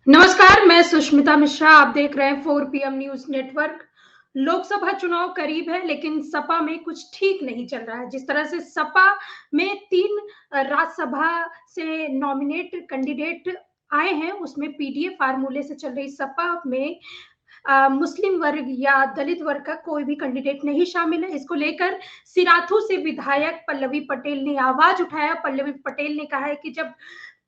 नमस्कार, मैं सुष्मिता मिश्रा। आप देख रहे हैं 4 पीएम न्यूज नेटवर्क। लोकसभा चुनाव करीब है, लेकिन सपा में कुछ ठीक नहीं चल रहा है। जिस तरह से सपा में 3 राज्यसभा से नॉमिनेट कैंडिडेट आए हैं, उसमें पीडीए फार्मूले से चल रही सपा में मुस्लिम वर्ग या दलित वर्ग का कोई भी कैंडिडेट नहीं शामिल है। इसको लेकर सिराथू से विधायक पल्लवी पटेल ने आवाज उठाया। पल्लवी पटेल ने कहा है कि जब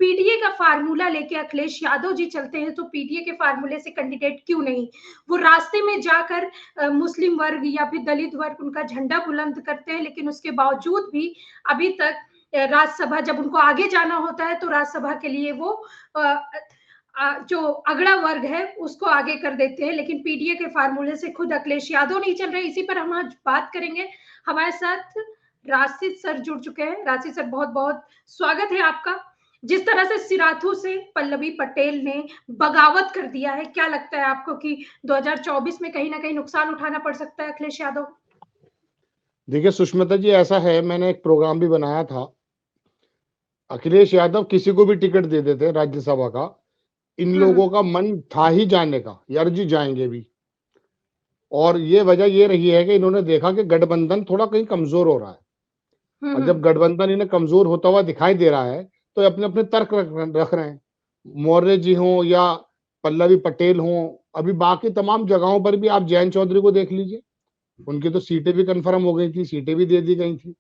पीडीए का फार्मूला लेके अखिलेश यादव जी चलते हैं, तो पीडीए के फार्मूले से कैंडिडेट क्यों नहीं? वो रास्ते में जाकर मुस्लिम वर्ग या फिर दलित वर्ग उनका झंडा बुलंद करते हैं, लेकिन उसके बावजूद भी अभी तक राज्यसभा जब उनको आगे जाना होता है, तो राज्यसभा के लिए वो जो अगड़ा वर्ग है उसको आगे कर देते हैं, लेकिन पीडीए के फार्मूले से खुद अखिलेश यादव नहीं चल रहे। इसी पर हम आज बात करेंगे। हमारे साथ राशिद सर जुड़ चुके हैं। राशिद सर, बहुत बहुत स्वागत है आपका। जिस तरह से सिराथू से पल्लवी पटेल ने बगावत कर दिया है, क्या लगता है आपको कि 2024 में कहीं ना कहीं नुकसान उठाना पड़ सकता है अखिलेश यादव? देखिए सुष्मिता जी, ऐसा है, मैंने एक प्रोग्राम भी बनाया था। अखिलेश यादव किसी को भी टिकट दे देते राज्यसभा का। इन लोगों का मन था ही जाने का, यार जी जाएंगे भी। और ये वजह ये रही है कि इन्होंने देखा कि गठबंधन थोड़ा कहीं कमजोर हो रहा है, और जब गठबंधन इन्हें कमजोर होता हुआ दिखाई दे रहा है तो अपने अपने तर्क रख रहे हैं। मौर्य जी हों या पल्लवी पटेल हों, अभी बाकी तमाम जगहों पर भी आप जयंत चौधरी को देख लीजिए, उनकी तो सीटें भी कंफर्म हो गई थी, सीटें भी दे दी गई थी,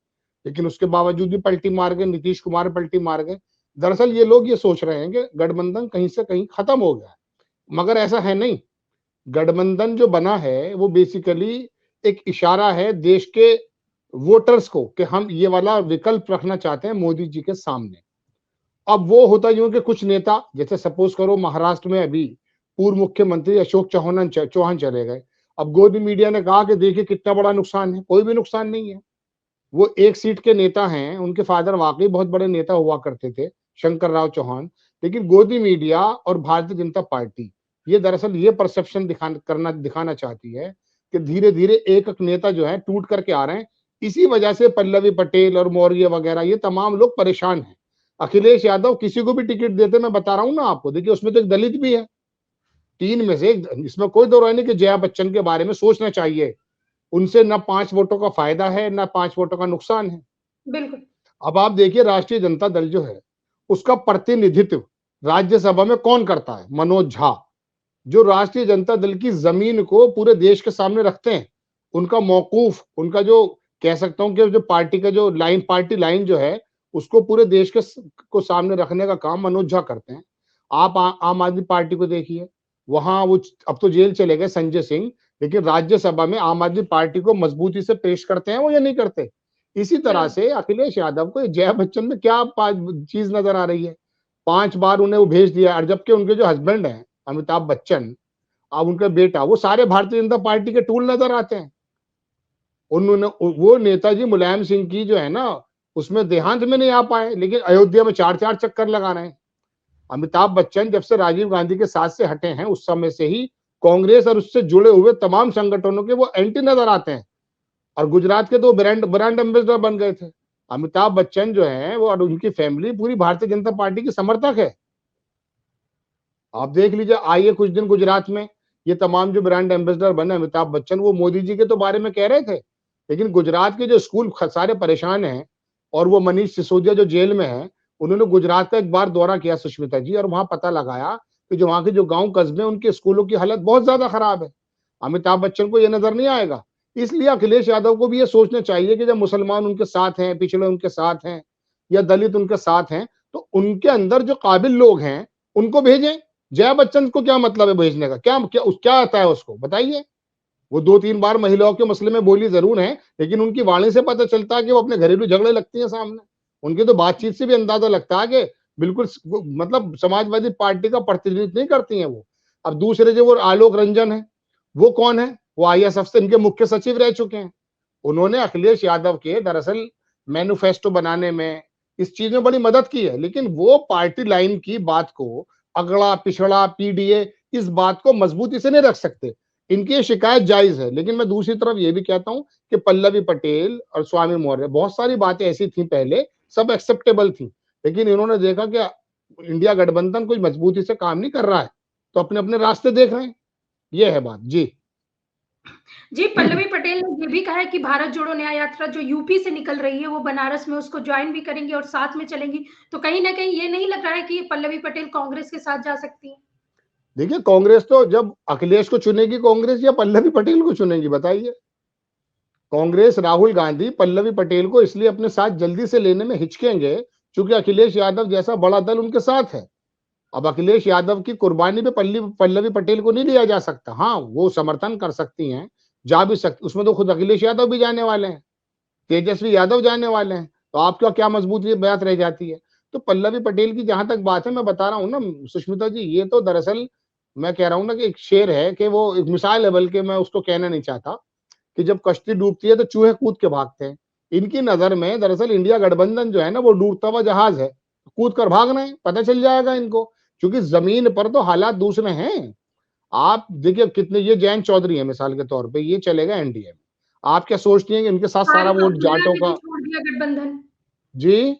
लेकिन उसके बावजूद भी पलटी मार गए। नीतीश कुमार पलटी मार गए। दरअसल ये लोग ये सोच रहे हैं कि गठबंधन कहीं से कहीं खत्म हो गया है, मगर ऐसा है नहीं। गठबंधन जो बना है वो बेसिकली एक इशारा है देश के वोटर्स को कि हम ये वाला विकल्प रखना चाहते हैं मोदी जी के सामने। अब वो होता यूं कि कुछ नेता, जैसे सपोज करो महाराष्ट्र में अभी पूर्व मुख्यमंत्री अशोक चौहान चले गए। अब गोदी मीडिया ने कहा कि देखिए कितना बड़ा नुकसान है। कोई भी नुकसान नहीं है। वो एक सीट के नेता हैं, उनके फादर वाकई बहुत बड़े नेता हुआ करते थे, शंकर राव चौहान। लेकिन गोदी मीडिया और भारतीय जनता पार्टी ये दरअसल ये परसेप्शन दिखाना चाहती है कि धीरे धीरे एक एक नेता जो है टूट करके आ रहे हैं। इसी वजह से पल्लवी पटेल और मौर्य वगैरह ये तमाम लोग परेशान हैं। अखिलेश यादव किसी को भी टिकट देते, मैं बता रहा हूं ना आपको, देखिए उसमें तो एक दलित भी है, 3 में से एक। इसमें कोई दो राय नहीं कि जया बच्चन के बारे में सोचना चाहिए। उनसे ना 5 वोटों का फायदा है, ना 5 वोटों का नुकसान है। बिल्कुल। अब आप देखिए राष्ट्रीय जनता दल जो है उसका प्रतिनिधित्व राज्यसभा में कौन करता है? मनोज झा, जो राष्ट्रीय जनता दल की जमीन को पूरे देश के सामने रखते हैं। उनका मौकूफ, उनका जो कह सकता हूं कि जो पार्टी का जो लाइन, पार्टी लाइन जो है उसको पूरे देश के को सामने रखने का काम मनोज झा करते हैं। आप आम आदमी पार्टी को देखिए, वहां वो अब तो जेल चले गए संजय सिंह, लेकिन राज्यसभा में आम आदमी पार्टी को मजबूती से पेश करते हैं वो या नहीं करते? इसी तरह से अखिलेश यादव को जया बच्चन में क्या चीज नजर आ रही है? 5 बार उन्हें वो भेज दिया, और जबकि उनके जो हस्बैंड हैं अमिताभ बच्चन, अब उनका बेटा, वो सारे भारतीय जनता पार्टी के टूल नजर आते हैं। उन्होंने वो नेताजी मुलायम सिंह की जो है ना उसमें देहांत में नहीं आ पाए, लेकिन अयोध्या में 4-4 चक्कर लगा रहे हैं। अमिताभ बच्चन जब से राजीव गांधी के साथ से हटे हैं उस समय से ही कांग्रेस और उससे जुड़े हुए तमाम संगठनों के वो एंटी नजर आते हैं। और गुजरात के तो ब्रांड एम्बेसडर बन गए थे। अमिताभ बच्चन जो है वो और उनकी फैमिली पूरी भारतीय जनता पार्टी की समर्थक है। आप देख लीजिए, आइए कुछ दिन गुजरात में, ये तमाम जो ब्रांड एम्बेसडर बने अमिताभ बच्चन, वो मोदी जी के तो बारे में कह रहे थे, लेकिन गुजरात के जो स्कूल सारे परेशान हैं। और वो मनीष सिसोदिया जो जेल में है, उन्होंने गुजरात का एक बार दौरा किया सुष्मिता जी, और वहां पता लगाया कि जो वहां के जो गांव कस्बे उनके स्कूलों की हालत बहुत ज्यादा खराब है। अमिताभ बच्चन को यह नजर नहीं आएगा। इसलिए अखिलेश यादव को भी ये सोचना चाहिए कि जब मुसलमान उनके साथ हैं, पिछड़े उनके साथ हैं, या दलित उनके साथ हैं, तो उनके अंदर जो काबिल लोग हैं उनको भेजें। जया बच्चन को क्या मतलब है भेजने का? क्या आता है उसको बताइए? वो 2-3 बार महिलाओं के मसले में बोली जरूर है, लेकिन उनकी वाणी से पता चलता है कि वो अपने घरेलू झगड़े लगती है सामने। उनकी तो बातचीत से भी अंदाजा लगता है कि बिल्कुल मतलब समाजवादी पार्टी का प्रतिनिधित्व नहीं करती हैं वो। अब दूसरे जो वो आलोक रंजन है, वो कौन है? वो आईएसएफ से इनके मुख्य सचिव रह चुके हैं। उन्होंने अखिलेश यादव के दरअसल मैनिफेस्टो बनाने में, इस चीज में बड़ी मदद की है, लेकिन वो पार्टी लाइन की बात को, अगड़ा पिछड़ा पीडीए, इस बात को मजबूती से नहीं रख सकते। इनकी ये शिकायत जायज है, लेकिन मैं दूसरी तरफ ये भी कहता हूं कि पल्लवी पटेल और स्वामी मौर्य, बहुत सारी बातें ऐसी थी पहले, सब एक्सेप्टेबल थी, लेकिन इन्होंने देखा कि इंडिया गठबंधन कोई मजबूती से काम नहीं कर रहा है, तो अपने अपने रास्ते देख रहे हैं। ये है बात। जी जी, पल्लवी पटेल ने ये भी कहा है कि भारत जोड़ो न्याय यात्रा जो यूपी से निकल रही है, वो बनारस में उसको ज्वाइन भी करेंगी और साथ में चलेंगी। तो कहीं न कहीं ये नहीं लग रहा है कि पल्लवी पटेल कांग्रेस के साथ जा सकती हैं? देखिए, कांग्रेस तो जब अखिलेश को चुनेगी कांग्रेस या पल्लवी पटेल को चुनेगी, बताइए? कांग्रेस राहुल गांधी पल्लवी पटेल को इसलिए अपने साथ जल्दी से लेने में हिचकेंगे क्योंकि अखिलेश यादव जैसा बड़ा दल उनके साथ है। अब अखिलेश यादव की कुर्बानी पे पल्लवी पटेल को नहीं लिया जा सकता। हाँ, वो समर्थन कर सकती हैं, जा भी सकती, उसमें तो खुद अखिलेश यादव भी जाने वाले हैं, तेजस्वी यादव जाने वाले हैं, तो आपका क्या मजबूत ये बात रह जाती है। तो पल्लवी पटेल की जहां तक बात है, मैं बता रहा हूँ ना सुष्मिता जी, ये तो दरअसल मैं कह रहा हूँ ना कि एक शेर है, कि वो एक मिसाल है, बल्कि मैं उसको कहना नहीं चाहता कि जब कश्ती डूबती है तो चूहे कूद के भागते हैं। इनकी नजर में दरअसल इंडिया गठबंधन जो है ना, वो डूबता हुआ जहाज है, कूद कर भाग रहे हैं, पता चल जाएगा इनको, क्योंकि जमीन पर तो हालात दूसरे हैं। आप देखिए कितने, ये जयंत चौधरी है मिसाल के तौर पे, ये चलेगा एनडीए में। आप क्या सोचती हैं कि इनके साथ सारा फारूक वोट अब्दुल्ला जाटों ने भी का? छोड़ दिया गठबंधन। जी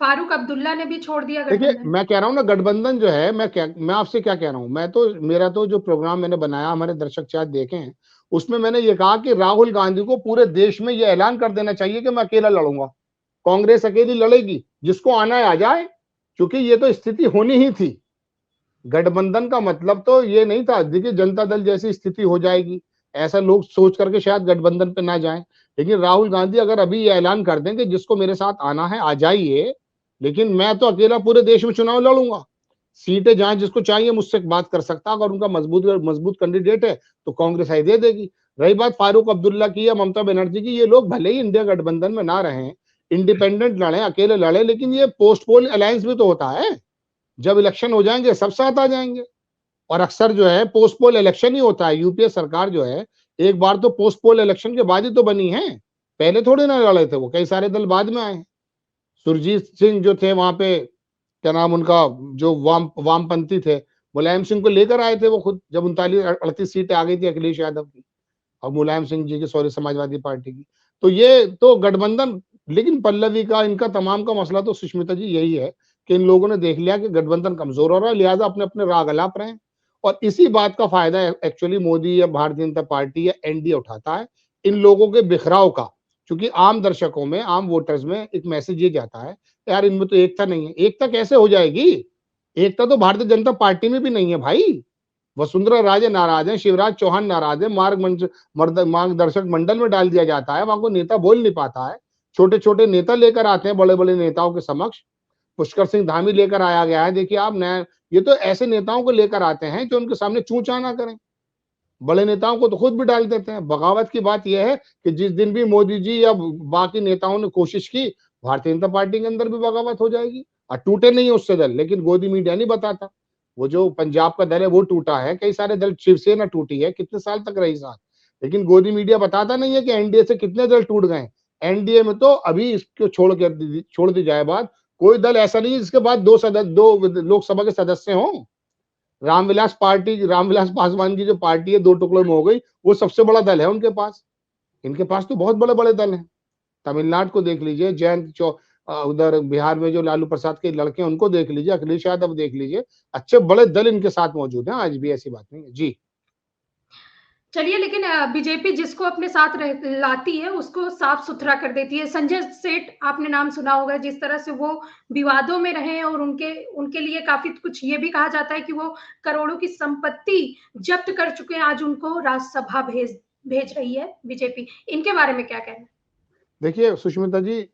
फारूक अब्दुल्ला ने भी छोड़ दिया देखिए, गठबंधन। मैं कह रहा हूं ना, गठबंधन जो है, मैं आपसे क्या कह रहा हूं, मैं तो, मेरा तो जो प्रोग्राम मैंने बनाया, हमारे दर्शक शायद देखे हैं, उसमें मैंने ये कहा कि राहुल गांधी को पूरे देश में ये ऐलान कर देना चाहिए कि मैं अकेला लड़ूंगा, कांग्रेस अकेली लड़ेगी, जिसको आना है आ जाए, क्योंकि ये तो स्थिति होनी ही थी। गठबंधन का मतलब तो ये नहीं था, देखिए जनता दल जैसी स्थिति हो जाएगी, ऐसा लोग सोच करके शायद गठबंधन पे ना जाएं। लेकिन राहुल गांधी अगर अभी ये ऐलान कर दें कि जिसको मेरे साथ आना है आ जाइए, लेकिन मैं तो अकेला पूरे देश में चुनाव लड़ूंगा, सीटें जहां जिसको चाहिए मुझसे बात कर सकता, अगर उनका मजबूत मजबूत कैंडिडेट है तो कांग्रेस आई दे देगी। रही बात फारूक अब्दुल्ला की या ममता बनर्जी की, ये लोग भले ही इंडिया गठबंधन में ना रहे, इंडिपेंडेंट लड़े, अकेले लड़े, लेकिन ये पोस्ट पोल अलायंस भी तो होता है। जब इलेक्शन हो जाएंगे सब साथ आ जाएंगे। और अक्सर जो है पोस्ट पोल इलेक्शन ही होता है। यूपीए सरकार जो है, एक बार तो पोस्ट पोल इलेक्शन के बाद ही तो बनी है, पहले थोड़े ना लड़े थे वो, कई सारे दल बाद में आए। सुरजीत सिंह जो थे वहां पे, क्या नाम उनका, जो वामपंथी थे, मुलायम सिंह को लेकर आए थे वो खुद, जब 39-38 सीटें आ गई थी अखिलेश यादव की, और मुलायम सिंह जी की, सॉरी, समाजवादी पार्टी की। तो ये तो गठबंधन, लेकिन पल्लवी का, इनका तमाम का मसला तो सुष्मिता जी यही है कि इन लोगों ने देख लिया कि गठबंधन कमजोर हो रहा है, लिहाजा अपने अपने राग अलाप रहे हैं। और इसी बात का फायदा एक्चुअली मोदी या भारतीय जनता पार्टी या एनडीए उठाता है, इन लोगों के बिखराव का। क्योंकि आम दर्शकों में, आम वोटर्स में एक मैसेज ये जाता है, यार इनमें तो एकता नहीं है। एकता कैसे हो जाएगी? एकता तो भारतीय जनता पार्टी में भी नहीं है भाई। वसुंधरा राजे नाराज है, शिवराज चौहान नाराज है, मार्गदर्शक मंडल में डाल दिया जाता है, वहां को नेता बोल नहीं पाता है। छोटे छोटे नेता लेकर आते हैं बड़े बड़े नेताओं के समक्ष, पुष्कर सिंह धामी लेकर आया गया है, देखिए आप नया, ये तो ऐसे नेताओं को लेकर आते हैं जो उनके सामने चूचा ना करें। बड़े नेताओं को तो खुद भी डाल देते हैं। बगावत की बात यह है कि जिस दिन भी मोदी जी या बाकी नेताओं ने कोशिश की, भारतीय जनता पार्टी के अंदर भी बगावत हो जाएगी। और टूटे नहीं उससे दल, लेकिन गोदी मीडिया नहीं बताता। वो जो पंजाब का दल है वो टूटा है, कई सारे दल, शिवसेना टूटी है, कितने साल तक रही साथ, लेकिन गोदी मीडिया बताता नहीं है कि एनडीए से कितने दल टूट गए। एनडीए में तो अभी इसको छोड़ दी जाए बात, कोई दल ऐसा नहीं जिसके बाद दो लोकसभा के सदस्य हों। रामविलास पासवान की जो पार्टी है 2 टुकड़ों में हो गई, वो सबसे बड़ा दल है उनके पास। इनके पास तो बहुत बड़े बड़े दल हैं। तमिलनाडु को देख लीजिए, उधर बिहार में जो लालू प्रसाद के लड़के हैं उनको देख लीजिए, अखिलेश यादव देख लीजिए, अच्छे बड़े दल इनके साथ मौजूद हैं, आज भी ऐसी बात नहीं है। जी चलिए, लेकिन बीजेपी जिसको अपने साथ लाती है उसको साफ सुथरा कर देती है। संजय सेठ आपने नाम सुना होगा, जिस तरह से वो विवादों में रहे और उनके उनके लिए काफी कुछ ये भी कहा जाता है कि वो करोड़ों की संपत्ति जब्त कर चुके हैं, आज उनको राज्यसभा भेज भेज रही है बीजेपी। इनके बारे में क्या कहना है? देखिए सुष्मिता जी,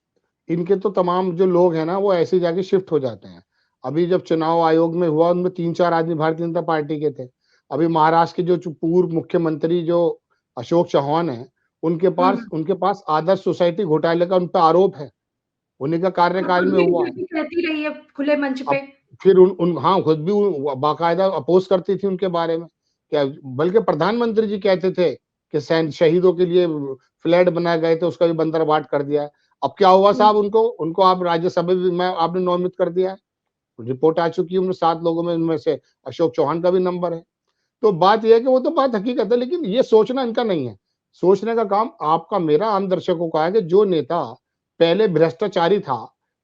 इनके तो तमाम जो लोग हैं ना, वो ऐसे जाके शिफ्ट हो जाते हैं। अभी जब चुनाव आयोग में हुआ, उनमें 3-4 आदमी भारतीय जनता पार्टी के थे। अभी महाराष्ट्र के जो पूर्व मुख्यमंत्री जो अशोक चौहान है, उनके पास आदर्श सोसाइटी घोटाले का उन पर आरोप है, उन्हीं का और कार्यकाल खुद में भी हुआ है। बीजेपी कहती रही है खुले मंच पे। अब फिर उन हाँ, खुद भी बाकायदा अपोज करती थी उनके बारे में, क्या, बल्कि प्रधानमंत्री जी कहते थे कि शहीदों के लिए फ्लैट बनाए गए थे, उसका भी बंदरबाट कर दिया है। अब क्या हुआ साहब, उनको उनको आप राज्यसभा में आपने नोमिनेट कर दिया है, रिपोर्ट आ चुकी है, उनमें 7 लोगों में उनमें से अशोक चौहान का भी नंबर है। तो बात यह है कि वो तो बात हकीकत है, लेकिन ये सोचना इनका नहीं है। सोचने का काम आपका, मेरा, आम दर्शकों का है कि जो नेता पहले भ्रष्टाचारी था,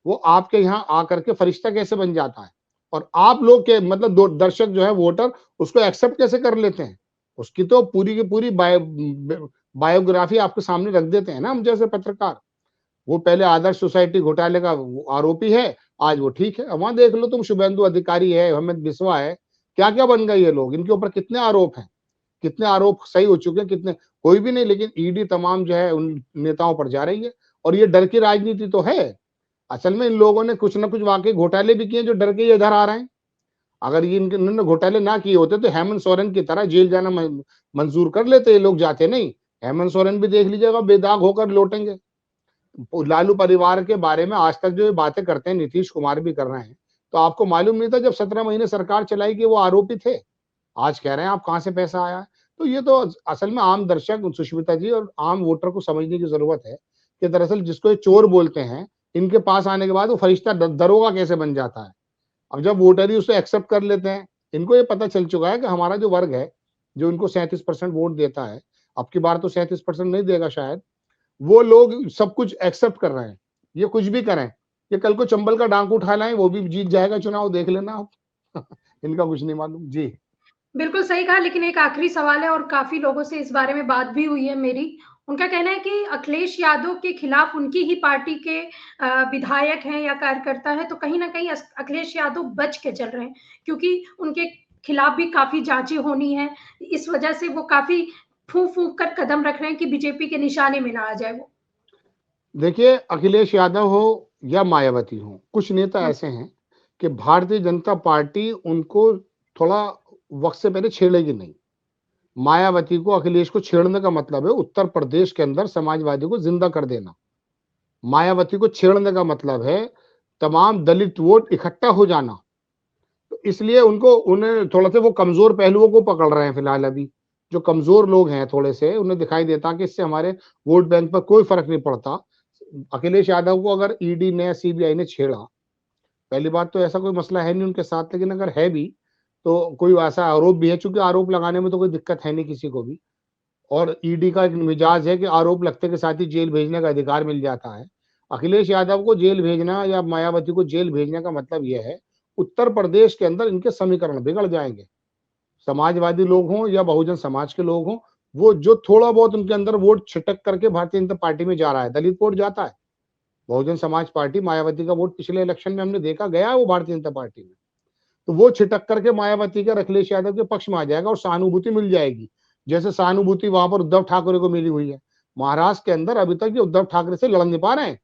वो आपके यहाँ आकर के फरिश्ता कैसे बन जाता है। और आप लोग के मतलब दर्शक जो है वोटर उसको एक्सेप्ट कैसे कर लेते हैं? उसकी तो पूरी की पूरी बायोग्राफी आपके सामने रख देते हैं ना हम जैसे पत्रकार। वो पहले आदर्श सोसाइटी घोटाले का आरोपी है, आज वो ठीक है। वहां देख लो तुम, शुभेंदु अधिकारी है, हेमंत बिस्वा है, क्या क्या बन गए ये लोग। इनके ऊपर कितने आरोप हैं, कितने आरोप सही हो चुके हैं, कितने कोई भी नहीं, लेकिन ईडी तमाम जो है उन नेताओं पर जा रही है। और ये डर की राजनीति तो है। असल में इन लोगों ने कुछ ना कुछ वाकई घोटाले भी किए जो डर के ये इधर आ रहे हैं। अगर ये इन्होंने घोटाले ना किए होते तो हेमंत सोरेन की तरह जेल जाना मंजूर कर लेते, ये लोग जाते नहीं। हेमंत सोरेन भी देख लीजिएगा बेदाग होकर लौटेंगे। लालू परिवार के बारे में आज तक जो ये बातें करते हैं, नीतीश कुमार भी कर रहे हैं, तो आपको मालूम नहीं था जब 17 महीने सरकार चलाई कि वो आरोपी थे? आज कह रहे हैं आप कहां से पैसा आया? तो ये तो असल में आम दर्शक सुष्मिता जी और आम वोटर को समझने की जरूरत है कि दरअसल जिसको ये चोर बोलते हैं, इनके पास आने के बाद वो फरिश्ता दरोगा कैसे बन जाता है। अब जब वोटर ही उसे एक्सेप्ट कर लेते हैं, इनको ये पता चल चुका है कि हमारा जो वर्ग है, जो इनको 37% वोट देता है, अब की बार तो 37% नहीं देगा शायद, वो लोग सब कुछ एक्सेप्ट कर रहे हैं। ये कुछ भी करें, ये कल को चंबल का डांक उठा लाएं, वो भी जीत जाएगा चुनाव, देख लेना आप। इनका कुछ नहीं मालूम जी। बिल्कुल सही कहा, लेकिन एक आखिरी सवाल है और काफ़ी लोगों से इस बारे में बात भी हुई है मेरी। उनका कहना है कि अखिलेश यादव के खिलाफ उनकी ही पार्टी के विधायक हैं या कार्यकर्ता हैं, तो कहीं न कहीं अखिलेश यादव बच के चल रहे हैं, क्योंकि उनके खिलाफ भी काफ़ी जाँचें होनी हैं। इस वजह से वो काफ़ी फूँक-फूँक कर कदम रख रहे हैं कि बीजेपी के निशाने में ना आ जाए वो। देखिए, अखिलेश यादव हो या मायावती हो, कुछ नेता हुँ, ऐसे हैं कि भारतीय जनता पार्टी उनको थोड़ा वक्त से पहले छेड़ेगी नहीं। मायावती को, अखिलेश को छेड़ने का मतलब है उत्तर प्रदेश के अंदर समाजवादी को जिंदा कर देना। मायावती को छेड़ने का मतलब है तमाम दलित वोट इकट्ठा हो जाना। तो इसलिए उनको, उन्हें थोड़ा से वो कमजोर पहलुओं को पकड़ रहे हैं फिलहाल। अभी जो कमजोर लोग हैं थोड़े से, उन्हें दिखाई देता कि इससे हमारे वोट बैंक पर कोई फर्क नहीं पड़ता। अखिलेश यादव को अगर ईडी ने, सीबीआई ने छेड़ा, पहली बात तो ऐसा कोई मसला है नहीं उनके साथ, लेकिन अगर है भी तो कोई ऐसा आरोप भी है, चूंकि आरोप लगाने में तो कोई दिक्कत है नहीं किसी को भी। और ईडी का एक मिजाज है कि आरोप लगते के साथ ही जेल भेजने का अधिकार मिल जाता है। अखिलेश यादव को जेल भेजना या मायावती को जेल भेजने का मतलब यह है उत्तर प्रदेश के अंदर इनके समीकरण बिगड़ जाएंगे। समाजवादी लोग हों या बहुजन समाज के लोग हों, वो जो थोड़ा बहुत उनके अंदर वोट छिटक करके भारतीय जनता पार्टी में जा रहा है, दलित वोट जाता है। बहुजन समाज पार्टी, मायावती का वोट पिछले इलेक्शन में हमने देखा गया है वो भारतीय जनता पार्टी में। तो वो छिटक करके मायावती के, अखिलेश यादव के पक्ष में आ जाएगा और सहानुभूति मिल जाएगी, जैसे सहानुभूति वहां पर उद्धव ठाकरे को मिली हुई है। महाराष्ट्र के अंदर अभी तक ये उद्धव ठाकरे से लड़ नहीं पा रहे हैं।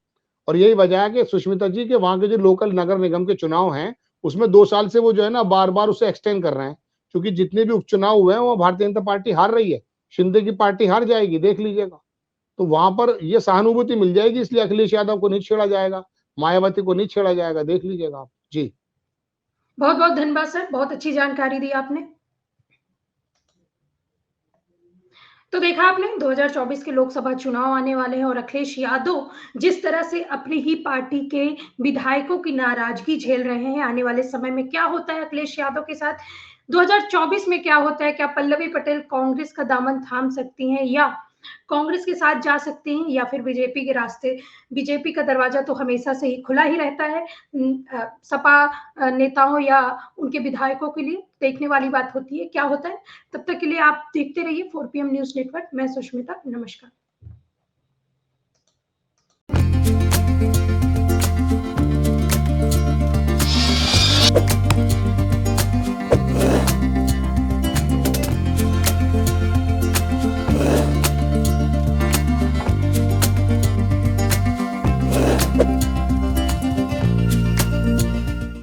और यही वजह है कि सुष्मिता जी के वहां के जो लोकल नगर निगम के चुनाव हैं, उसमें 2 साल से वो जो है ना बार बार उसे एक्सटेंड कर रहे हैं, क्योंकि जितने भी उपचुनाव हुए हैं वो भारतीय जनता पार्टी हार रही है। शिंदे की पार्टी हार जाएगी, देख लीजिएगा। तो वहां पर ये सहानुभूति मिल जाएगी, इसलिए अखिलेश यादव को नहीं छेड़ा जाएगा, मायावती को नहीं छेड़ा जाएगा, देख लीजिएगा आप जी। बहुत-बहुत धन्यवाद सर, बहुत अच्छी जानकारी दी आपने। तो देखा आपने 2024 के लोकसभा चुनाव आने वाले हैं और अखिलेश यादव जिस तरह से अपनी ही पार्टी के विधायकों की नाराजगी झेल रहे हैं, आने वाले समय में क्या होता है अखिलेश यादव के साथ, 2024 में क्या होता है, क्या पल्लवी पटेल कांग्रेस का दामन थाम सकती हैं या कांग्रेस के साथ जा सकती हैं या फिर बीजेपी के रास्ते, बीजेपी का दरवाजा तो हमेशा से ही खुला ही रहता है सपा नेताओं या उनके विधायकों के लिए, देखने वाली बात होती है क्या होता है। तब तक के लिए आप देखते रहिए 4 PM न्यूज़ नेटवर्क। मैं सुष्मिता, नमस्कार।